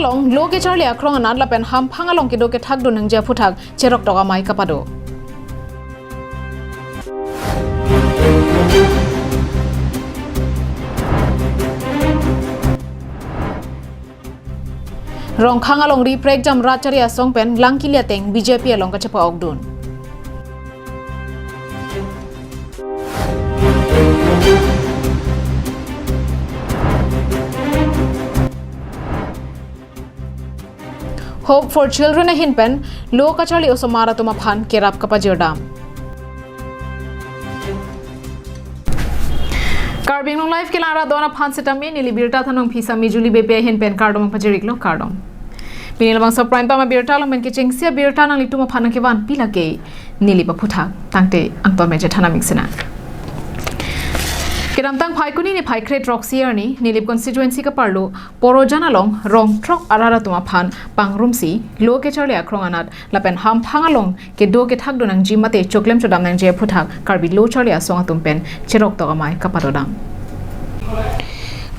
long loke charli akrong anat lapen ham phangalong ke doke thak do nang ja phuthak cherok toga mai kapado rong khangalong ri prek jam rachari asong pen langkilia teng BJP along ka chapa ogdun Hope for children a hinpen lo kachali osomara tuma phan kerap kapajodam Carbing long life kelara dona phan setame nili birta thanong phisa mijuli bepe hinpen cardom pajiriklo cardom Pinil bang so prime time birta long men ke chengsia birta nang lituma phan ke ban pilake nili ba phutha tangte angto meje thana mixena Kiram tang phai kuni ni phai kret roxy ni nilip constituency ka parlo porojana long rong trok arara tuma phan pangrum si lo ke charle akrong anat lapen ham phangalong ke do ke thak donang jimate choklem chodam nang je phuthak karbi lo charle asong atum pen cherok to gamai kapatodam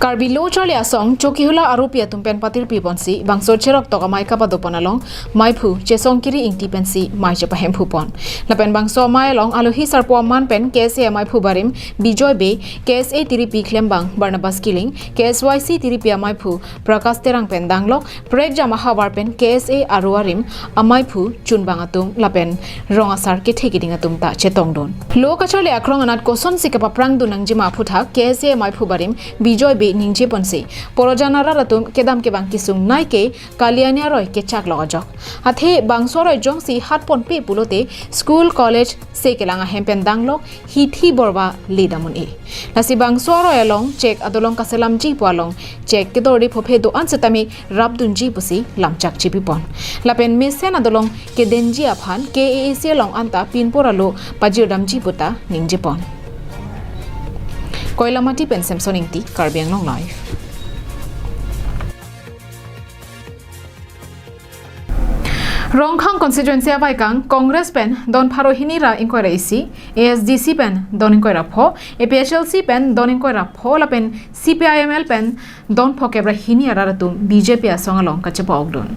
Karbi lo charle asong chokihula arupia tumpen patir piponsi bangso cherok to gamai kapadoponalong maiphu chesong kiri ingti pensi mai chepa hemphu pon lapen bangso mai long alohi sarpo man pen kse maiphu barim bijoy be ksa tiripi klembang barnabas killing ksyc tiripi maiphu prakash terang pen danglok prek jama hawar pen ksa aruarim amaiphu chunbang atum lapen rongasar ke thekiding atum ta chetongdon lo kachale akrong anat koson sikapa prang dunang jima phutha ksa maiphu barim bijoy be ningje ponse porojanara ratum kedam ke bang kisung naike kaliania roy ke chak logajok athe bangsoroy jongsi hat pon pe pulote school college se kelanga hempen danglok hithi borba ledamun e nasi bangsoroy along check adolong kaselam ji pualong check ke dori phophe do ansetami rabdun ji pusi lamchak chipi pon lapen mesen adolong ke denji aphan KAC long anta pinporalo pajirdam ji puta ningje pon Koilamati pen Samsoning ti Karbiang long life. Rongkhang constituency abai kang Congress pen don pharo hinira inquiry isi ASDC pen don inquiry pho APHLC pen don inquiry pho la pen CPIML pen don phokebra hinira ratum BJP asong along kachepa ogdon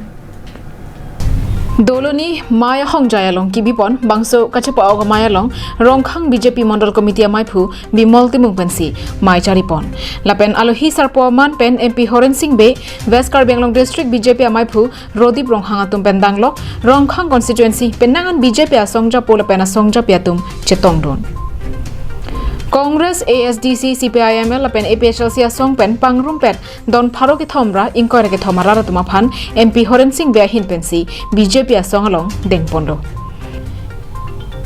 Doloni Maya Hongjaya long kibipon bangso kachapa og Maya long Rongkhang BJP Mandal Committee maiphu bimol timung pensi mai charipon lapen alohi sarpo man pen MP Horen Singh be West Karbiang long district BJP maiphu Rodip Rongkhang atum pen danglok Rongkhang constituency penangan BJP asongja pola pen asongja piatum chetongdon Congress ASDC CPIML lapen APHLC asong pen pangrum pet don pharo ke thomra inquiry ke thomara ratuma phan MP Horen Singh be hin pensi BJP asong along dengpondo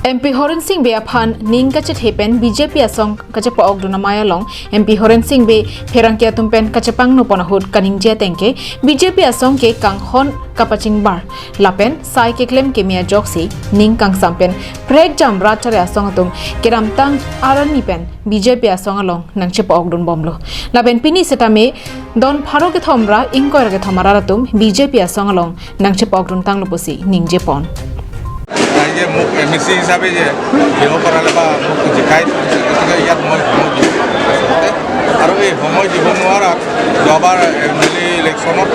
MP Horen Singh be aphan ning kachet hepen BJP asong kachapa ogduna maya long MP Horen Singh be pherangkia tumpen kachapang no ponahut kaning je tengke BJP asong ke kanghon kapaching bar lapen sai ke claim ke mia joksi ning kang sampen prek jam rachare asong atum keram tang arani pen BJP asong along nang chepa ogdun bomlo lapen pini setame don pharo ke thomra inkoir ke thomara ratum BJP asong along nang chepa ogdun tang loposi ning je pon যে মোক MAC হিচাপে যে দেহ কৰালে বা মোক জিকাই গতিকে ইয়াত মই সময় দিওঁ আৰু এই সময় দিব নোৱাৰাত যোৱাবাৰ এমএলএ ইলেকশ্যনত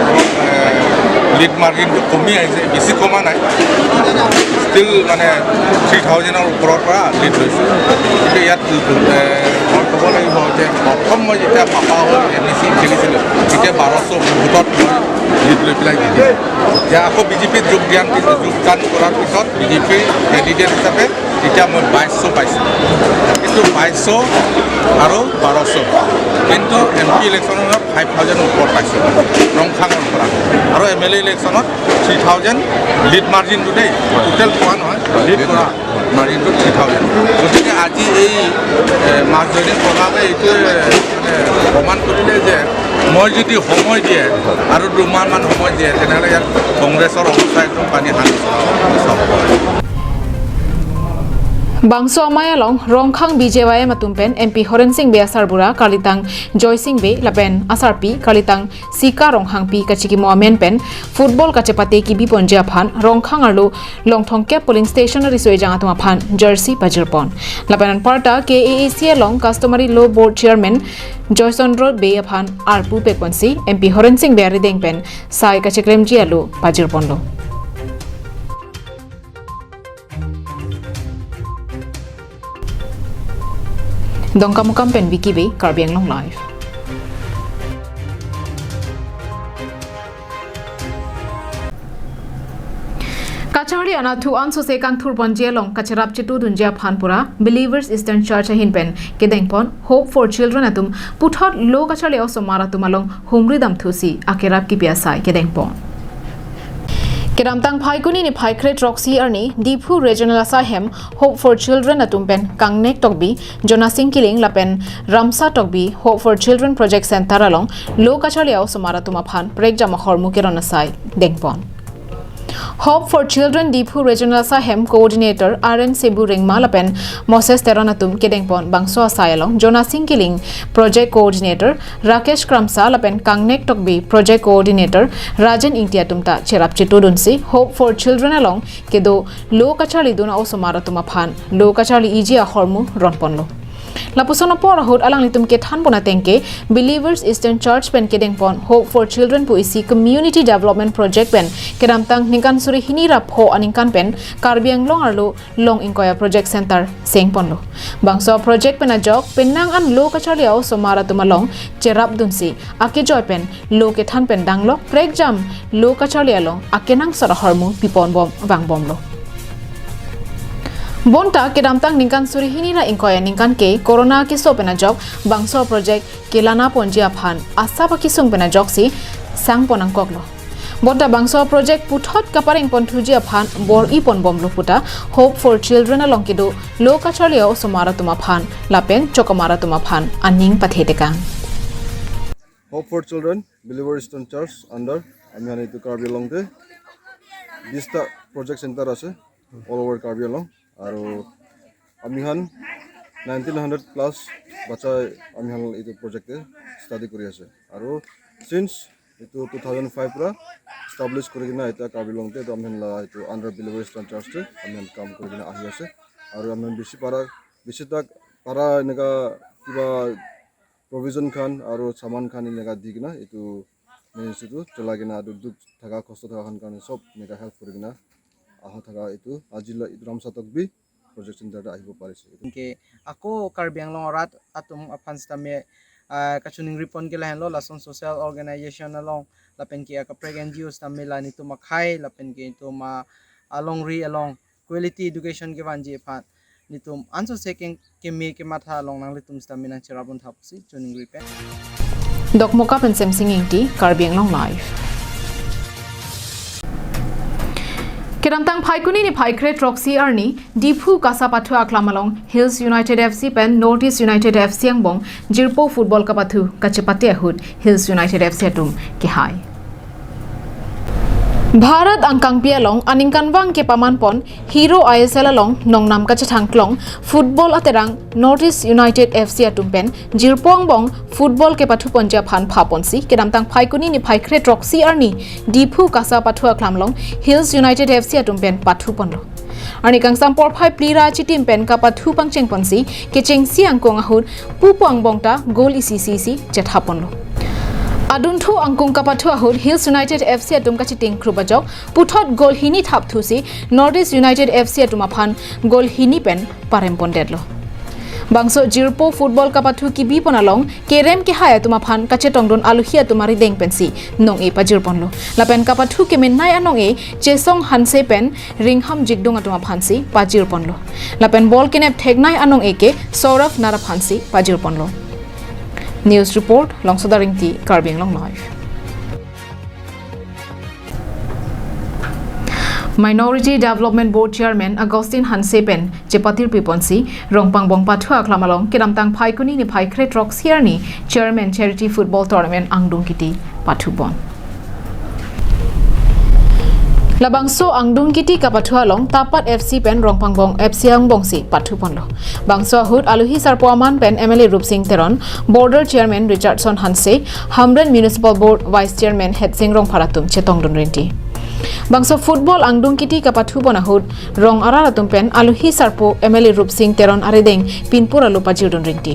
লিড মাৰ্জিনটো কমি আহিছে বেছি কমা নাই ষ্টিল মানে 3000ৰ ওপৰৰ পৰা লিড লৈছোঁ কিন্তু ইয়াত মই ক'ব লাগিব যে প্ৰথম মই যেতিয়া পাপা হৈ এমএসি খেলিছিলোঁ তেতিয়া 1200 ভোটত লিড লৈ পেলাই দিলোঁ যে আকৌ বিজেপিত যোগদান কৰাৰ পিছত বিজেপিৰ কেণ্ডিডেট হিচাপে তেতিয়া মই 2200 পাইছোঁ কিন্তু 2200 আৰু 1200 কিন্তু MP ইলেকশ্যনত 5000 ওপৰত পাইছোঁ ৰংখাঙৰ পৰা আৰু MLA ইলেকশ্যনত 3000 লিড মাৰ্জিনটো দেই টোটেল পোৱা নহয় লিড কৰা মাৰ্জিনটো 3000 গতিকে আজি এই মাৰ্জিন প্ৰভাৱে এইটোৱে মানে প্ৰমাণ কৰিলে যে মই যদি সময় দিয়ে আৰু 2 মাহমান সময় দিয়ে তেনেহ'লে ইয়াত কংগ্ৰেছৰ অৱস্থা একদম পানী হানি Bangso amaya long rongkhang BJY matumpen MP Horen Singh be asarbura kalitang Joy Singh be lapen asarpi kalitang Sika ronghang pi kachiki moamen pen football kacepate ki bipon japhan rongkhang arlo longthongke polling station risoi janga tuma phan jersey pajirpon lapen parta KAAC long customary law board chairman Joy Sondro be aphan arpu pekponsi MP Horen Singh be arideng pen sai kachekrem ji alo pajirpon lo Dongkamukam pen Wiki Bay, Karbiang Long Live. Kachari anathu anso sekang thur ponjelong kacharap chitu dunjia phanpura Believers Eastern Church hinpen kedengpon Hope for Children atum puthot lo kachali also maratumalong humridam thusi akerap ki piasai kedengpon Keramtang Paikuni ni Paikret Roxy Erni, Dipu Regional Asahem, Hope for Children atumpen, Kangnek Tokbi, Jonasing Kiling Lapen, Ramsa Tokbi, Hope for Children Project Center along, Lokachaliao Sumaratumapan, Breakjama Hormukironasai, Dengpon. Hope for Children Dipu Regional Asahem Coordinator RN Sebu Ringma Lapen, Moses Teranatum Kedengpon, Bangso Asayalong, Jonasing Kiling, Project Coordinator, Rakesh Kramsa Lapen, Kangnek Tokbi, Project Coordinator, Rajan Intiatumta, Cherapchitudunsi, Hope for Children along, Kedo, Lokachali Duna Osomaratumaphan, Lokachali Iji Ahormu, Ronponlo. Lapusono porahut alang litum ke than bona tengke Believers Eastern Church pen kedengpon Hope for Children puisi Community Development Project pen kedamtang ningkan suri hinirap ho aningkan pen Karbiang Long arlo Long Inkoya Project Center sengponlo bangso project pen ajok penang an lo kachaliao somara tumalong cherap dunsi ake joy pen lo ke than pen danglo prek jam lo kachalialong akenang sarahormu pipon bom wang bomlo Bonta kedamtang ningkan suri hinira inkoya ningkan ke corona ki so pena jok bangso project kelana ponjia phan asa pa kisung pena jok si sang ponang koklo Bonta bangso project puthot kaparing pon thujia phan bor I pon bomlo puta Hope for Children along kido loka chalio somara tuma phan lapen chokomara tuma phan aning pathetekang Hope for Children Believers Eastern Church under ami itu Karbi along de Dista project center ase all over Karbi along Aru amihan 1900 plus bacha amihan itu project study kori ase aru since itu 2005 pura establish kori gina eta Karbilong te amihan la itu under Believers Eastern Church te amihan kam kori gina ahi ase aru amihan bisi tak para nega kiba provision khan aru saman khan nega digina itu ministry tu chola gina duk thaga kosto thaga khan kan sob nega help kori gina aha thaga itu ajila itu ramsa tokbi project center da ahibo parise ke ako Karbiang Long rat atum apans tame kachuning ripon ke lahen lo lason social organization along lapen ke ka preg NGOs tame la nito makhai lapen ke to ma along quality education ke banji phat nitum anso second ke me ke matha along nang litum stamina cherabun thapsi chuning ripen Dokmoka pen Samsung Inti Karbiang Long Live Kedamtang Paikuni ni Paikret Roxy Erni, Dipu Kasapathu Aklamalong, Hills United FC pen Northeast United FC Angbong, Jirpo Football Kapathu, Kachapate Ahud, Hills United FC Atum, Kihai. Bharat angkang pialong aningkanwang ke pamanpon Hero ISL along nongnam kachatangklong football aterang Northeast United FC atumpen Jirpong bong football ke pathu ponja phan phaponsi kedamtang Paikuni ni Paikret Roxy Erni Dipu Kasa pathu aklamlong Hills United FC atumpen pathu ponlo Arni kangsam porphai plira chitim pen ka pathu pangcheng ponsi ke chengsi angkong ahud pupang bongta goal ICCC jethaponlo Aduntu angkung kapathu ahud Hills United FC atum kachiting krubajok puthot gol hini thap thusi Northeast United FC atuma phan gol hini pen parempon dedlo Bangso Jirpo football kapathu kibi ponalong kerem ke haya tuma phan kache tongdon aluhia tumari deng pensi nong e pajirponlo lapen kapathu ke minnai anong e chesong hanse pen ringham jigdong atuma phansi pajirponlo lapen ball kenep thegnai anong e ke Saurav nara phansi pajirponlo News report Longsodaring T Karbiang Long Live Minority Development Board Chairman Agustin Hansepen Jepatir Piponsi Rongpang Bong Pathu Aklamalong Kedamtang Paikuni ni Paikret Roxy Erni Chairman Charity Football Tournament Angdung Kiti Pathubon Labangso angdung kiti kapathua long tapat FC pen rongpangbong FC angbongsi pathu ponlo bangso ahut aluhi sarpoaman pen MLA Rupsing Teron border chairman Richardson Hanse Hamren Municipal Board vice chairman Hetsing rong pharatum chetong dunrinti bangso football angdung kiti kapathu bonahut rong araratum pen aluhi sarpo MLA Rupsing Teron aredeng pinpura lupa jirdunrinti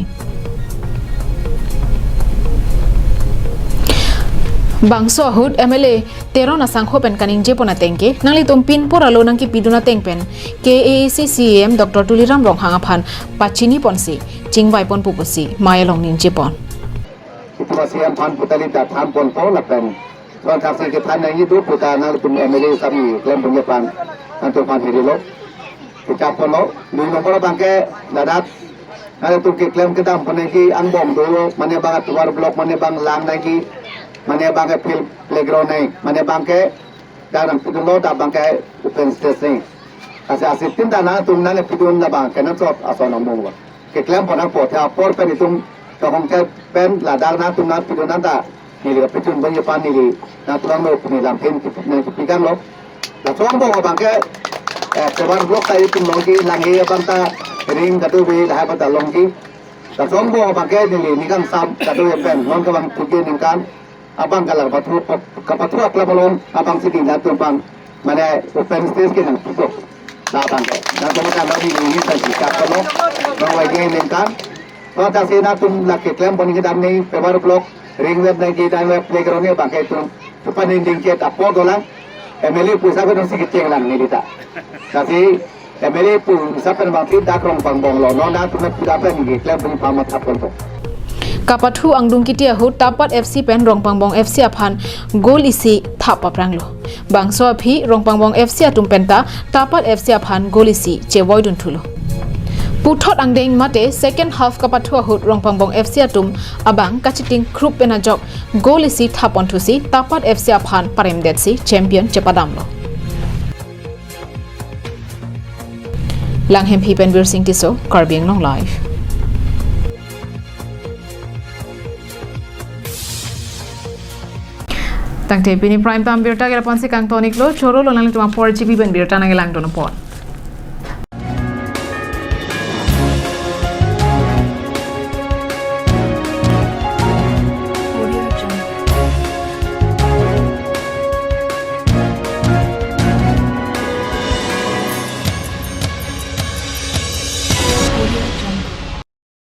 bangso ahut MLA Teron asangho pen kaning jepona tengke nangli tumpin poralo nangki piduna tengpen KAC CM Dr. Tuliram Ronghang aphan pachini ponsi chingbai pon pupusi mayalong nin jepon Itu siam pan putali da tham pon to lapen tuan taksi ke pan nang itu putana pun MLA sami klem punya pan antu pan hirilo kita pono ni nomor bangke dadat ada tu ke klem ke dam pon ki angbom dulu mane bangat luar blok mane bang lang nagi mane bangke pil playground nai mane bangke dalam pudulo da bangke open station kasih asitin dana tum nane pudun da bangke nan sop asona mungwa ke klem pon apa ta por pen itu Kalau kita pen ladang nanti tunang pidun nanti ni lepas pidun banyak pan ni nanti tunang lo ni lampen nanti pikan lo. Lalu orang bawa bangke sebar blok tadi pun longki langi bangta ring katu be dah bangta longki. Lalu orang bawa bangke ni kan sam katu pen non kebang putih ni kan abang kalau kapatu akla balon abang sini nanti bang mana open space ke nanti tu. Dah bangke. Nanti kita nanti ni sahaja kalau orang lagi ni kan. Kalau tak sih nak laki klaim pun kita ni pebar blok ring web ni kita web playground ni bangkai tu depan dinding kita apa dolang MLA pusat pun masih kecil lang ni kita. Tapi MLA pusat pun bangkit dah kerong pangbong lo. Nona tu nak kita apa ni klaim pun pamat apa tu. Kapathu angdung kiti ahut tapat FC pen rongpangbong FC aphan gol isi thapa pranglo bangso aphi rongpangbong FC atum penta tapat FC aphan gol isi chewoi dun thulo Puthot angdeng mate second half kapathu ahut rongpangbong FC atum abang kachiting krup penajok gol isi thapon thusi tapat FC aphan parem detsi champion chepadamlo Langhem Phi Penvir Singh Tiso Karbiang Long Live Tangte pini prime time birta gela ponsi kang tonik lo choro lo nang tuma por GB ben birta nang elang dono pon